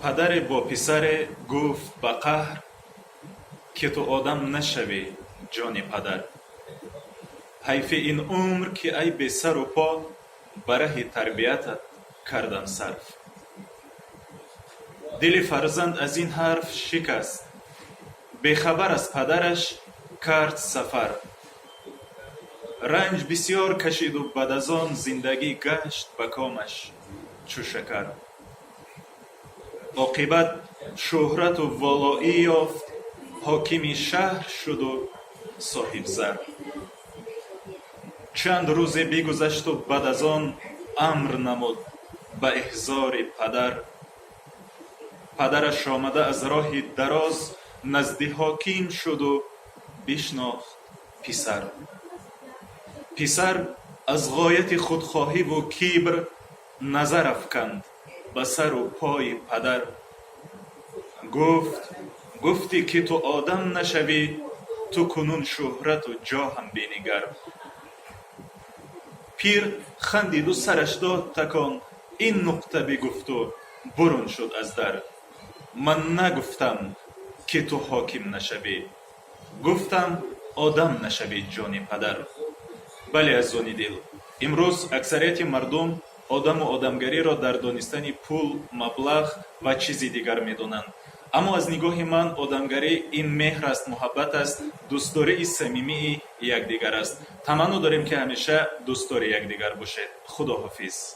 پدر با پسر گفت به قهر که تو آدم نشوی جان پدر. حیف این عمر که ای به سر و پا بره تربیتت کردم صرف. دل فرزند از این حرف شکست، بخبر از پدرش کرد سفر. رنج بسیار کشید و بعد از آن زندگی گشت به کامش چو شکر. عاقبت شهرت و والایی یافت، حاکم شهر شد و صاحب زر. چند روز بگذشت و بعد از آن امر نمود به احضار پدر. پدرش آمده از راه دراز نزد حاکم شد و بشناخت پسر. پسر از غایت خودخواهی و کبر نظر افکند به سر و پای پدر. گفتی که تو آدم نشوی، تو کنون شهرت و جاه هم بنگر. پیر خندید و سرش داد تکان، این نقطه بگفت و برون شد از در. من نگفتم که تو حاکم نشوی، گفتم آدم نشوی جان پدر. بله عزیزان دل، امروز اکثریت مردم آدم و آدمگری را در دانستن پول، مبلغ و چیزی دیگر می‌دانند. اما از نگاه من آدمگری این مهر است، محبت است، دوستداری صمیمی یکدیگر است. تمنا داریم که همیشه دوستدار یکدیگر باشید. خداحافظ.